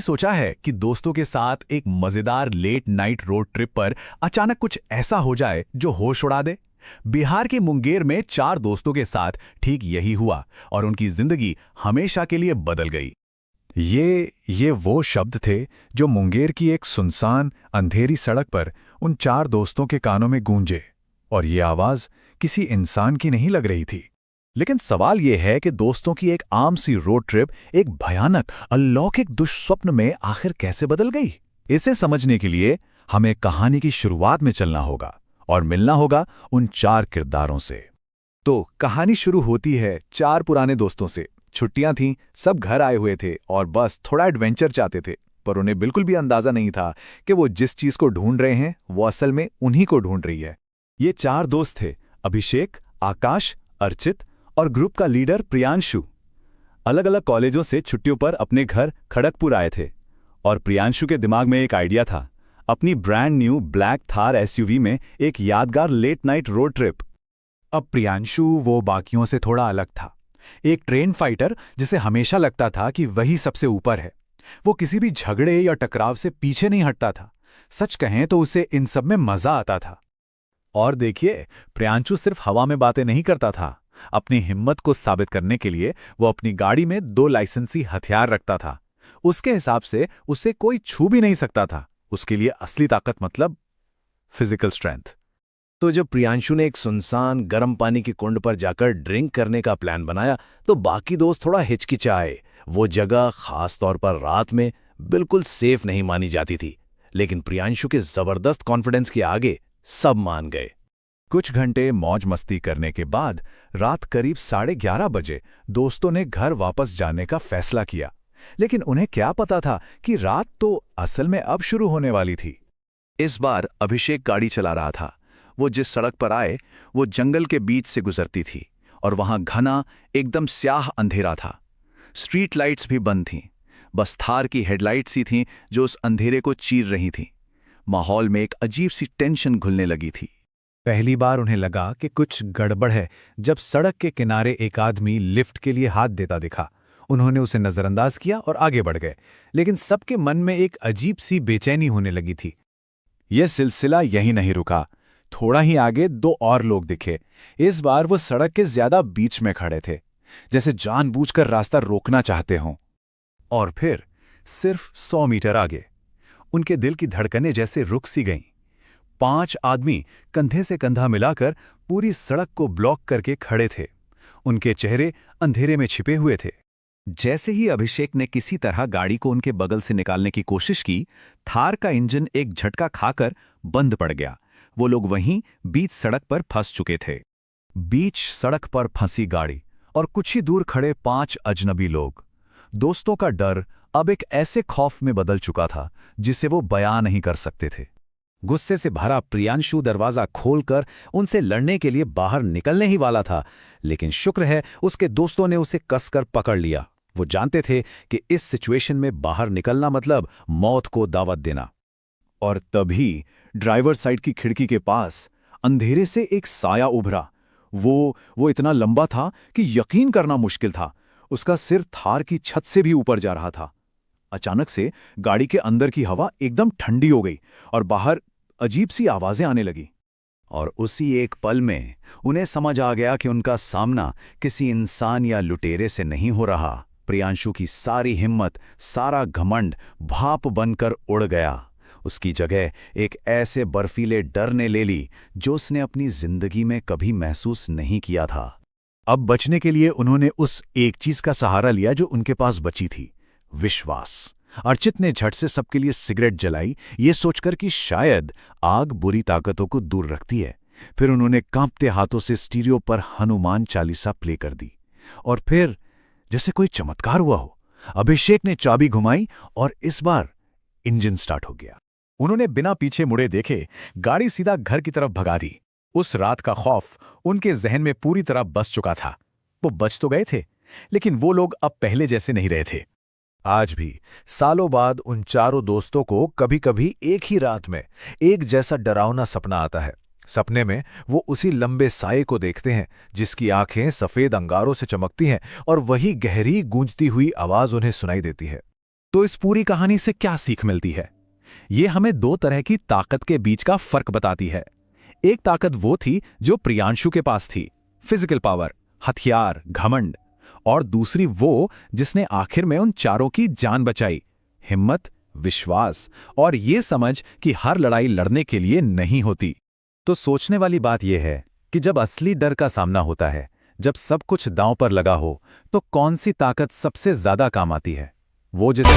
सोचा है कि दोस्तों के साथ एक मजेदार लेट नाइट रोड ट्रिप पर अचानक कुछ ऐसा हो जाए जो होश उड़ा दे? बिहार के मुंगेर में 4 दोस्तों के साथ ठीक यही हुआ और उनकी जिंदगी हमेशा के लिए बदल गई। ये वो शब्द थे जो मुंगेर की एक सुनसान अंधेरी सड़क पर उन 4 दोस्तों के कानों में गूंजे, और ये आवाज किसी इंसान की नहीं लग रही थी। लेकिन सवाल यह है कि दोस्तों की एक आम सी रोड ट्रिप एक भयानक अलौकिक दुष्स्वप्न में आखिर कैसे बदल गई? इसे समझने के लिए हमें कहानी की शुरुआत में चलना होगा और मिलना होगा उन 4 किरदारों से। तो कहानी शुरू होती है 4 पुराने दोस्तों से। छुट्टियां थीं, सब घर आए हुए थे और बस थोड़ा एडवेंचर चाहते थे, पर उन्हें बिल्कुल भी अंदाजा नहीं था कि वो जिस चीज को ढूंढ रहे हैं वो असल में उन्हीं को ढूंढ रही है। ये 4 दोस्त थे, अभिषेक, आकाश, अर्चित और ग्रुप का लीडर प्रियांशु। अलग अलग कॉलेजों से छुट्टियों पर अपने घर खड़गपुर आए थे, और प्रियांशु के दिमाग में एक आइडिया था, अपनी brand new black Thar SUV में एक यादगार लेट नाइट रोड ट्रिप। अब प्रियांशु वो बाकियों से थोड़ा अलग था, एक ट्रेन फाइटर जिसे हमेशा लगता था कि वही सबसे ऊपर है। वो किसी भी झगड़े या टकराव से पीछे नहीं हटता था। सच कहें तो उसे इन सब में मजा आता था। और देखिए, प्रियांशु सिर्फ हवा में बातें नहीं करता था। अपनी हिम्मत को साबित करने के लिए वो अपनी गाड़ी में 2 लाइसेंसी हथियार रखता था। उसके हिसाब से उसे कोई छू भी नहीं सकता था। उसके लिए असली ताकत मतलब फिजिकल स्ट्रेंथ। तो जब प्रियांशु ने एक सुनसान गर्म पानी की कुंड पर जाकर ड्रिंक करने का प्लान बनाया, तो बाकी दोस्त थोड़ा हिचकिचाए। वो जगह खास तौर पर रात में बिल्कुल सेफ नहीं मानी जाती थी, लेकिन प्रियांशु के जबरदस्त कॉन्फिडेंस के आगे सब मान गए। कुछ घंटे मौज मस्ती करने के बाद रात करीब 11:30 बजे दोस्तों ने घर वापस जाने का फैसला किया। लेकिन उन्हें क्या पता था कि रात तो असल में अब शुरू होने वाली थी। इस बार अभिषेक गाड़ी चला रहा था। वो जिस सड़क पर आए वो जंगल के बीच से गुजरती थी, और वहां घना एकदम स्याह अंधेरा था। स्ट्रीट लाइट्स भी बंद थीं, बस थार की हेडलाइट्स ही थीं जो उस अंधेरे को चीर रही थीं। माहौल में एक अजीब सी टेंशन घुलने लगी थी। पहली बार उन्हें लगा कि कुछ गड़बड़ है जब सड़क के किनारे एक आदमी लिफ्ट के लिए हाथ देता दिखा। उन्होंने उसे नजरअंदाज किया और आगे बढ़ गए, लेकिन सबके मन में एक अजीब सी बेचैनी होने लगी थी। यह सिलसिला यहीं नहीं रुका। थोड़ा ही आगे 2 और लोग दिखे। इस बार वो सड़क के ज्यादा बीच में खड़े थे, जैसे जानबूझकर रास्ता रोकना चाहते हों। और फिर सिर्फ 100 मीटर आगे उनके दिल की धड़कनें जैसे रुक सी गईं। 5 आदमी कंधे से कंधा मिलाकर पूरी सड़क को ब्लॉक करके खड़े थे। उनके चेहरे अंधेरे में छिपे हुए थे। जैसे ही अभिषेक ने किसी तरह गाड़ी को उनके बगल से निकालने की कोशिश की, थार का इंजन एक झटका खाकर बंद पड़ गया। वो लोग वहीं बीच सड़क पर फंस चुके थे। बीच सड़क पर फंसी गाड़ी और कुछ ही दूर खड़े 5 अजनबी लोग। दोस्तों का डर अब एक ऐसे खौफ में बदल चुका था जिसे वो बयां नहीं कर सकते थे। गुस्से से भरा प्रियांशु दरवाजा खोलकर उनसे लड़ने के लिए बाहर निकलने ही वाला था, लेकिन शुक्र है उसके दोस्तों ने उसे कसकर पकड़ लिया। वो जानते थे कि इस सिचुएशन में बाहर निकलना मतलब मौत को दावत देना। और तभी ड्राइवर साइड की खिड़की के पास अंधेरे से एक साया उभरा। वो इतना लंबा था कि यकीन करना मुश्किल था। उसका सिर थार की छत से भी ऊपर जा रहा था। अचानक से गाड़ी के अंदर की हवा एकदम ठंडी हो गई और बाहर अजीब सी आवाजें आने लगी। और उसी एक पल में उन्हें समझ आ गया कि उनका सामना किसी इंसान या लुटेरे से नहीं हो रहा। प्रियांशु की सारी हिम्मत, सारा घमंड भाप बनकर उड़ गया। उसकी जगह एक ऐसे बर्फीले डर ने ले ली जो उसने अपनी जिंदगी में कभी महसूस नहीं किया था। अब बचने के लिए उन्होंने उस एक चीज का सहारा लिया जो उनके पास बची थी, विश्वास। अर्चित ने झट से सबके लिए सिगरेट जलाई, ये सोचकर कि शायद आग बुरी ताकतों को दूर रखती है। फिर उन्होंने कांपते हाथों से स्टीरियो पर हनुमान चालीसा प्ले कर दी। और फिर जैसे कोई चमत्कार हुआ हो, अभिषेक ने चाबी घुमाई और इस बार इंजन स्टार्ट हो गया। उन्होंने बिना पीछे मुड़े देखे गाड़ी सीधा घर की तरफ भगा दी। उस रात का खौफ उनके जहन में पूरी तरह बस चुका था। वो बच तो गए थे, लेकिन वो लोग अब पहले जैसे नहीं रहे थे। आज भी सालों बाद उन 4 दोस्तों को कभी-कभी एक ही रात में एक जैसा डरावना सपना आता है। सपने में वो उसी लंबे साये को देखते हैं जिसकी आंखें सफेद अंगारों से चमकती हैं और वही गहरी गूंजती हुई आवाज उन्हें सुनाई देती है। तो इस पूरी कहानी से क्या सीख मिलती है? ये हमें दो तरह की ताकत के बीच का फर्क बताती है। एक ताकत वो थी जो प्रियांशु के पास थी, फिजिकल पावर, हथियार, घमंड, और दूसरी वो जिसने आखिर में उन चारों की जान बचाई, हिम्मत, विश्वास और ये समझ कि हर लड़ाई लड़ने के लिए नहीं होती। तो सोचने वाली बात यह है कि जब असली डर का सामना होता है, जब सब कुछ दांव पर लगा हो, तो कौन सी ताकत सबसे ज्यादा काम आती है? वो जिसे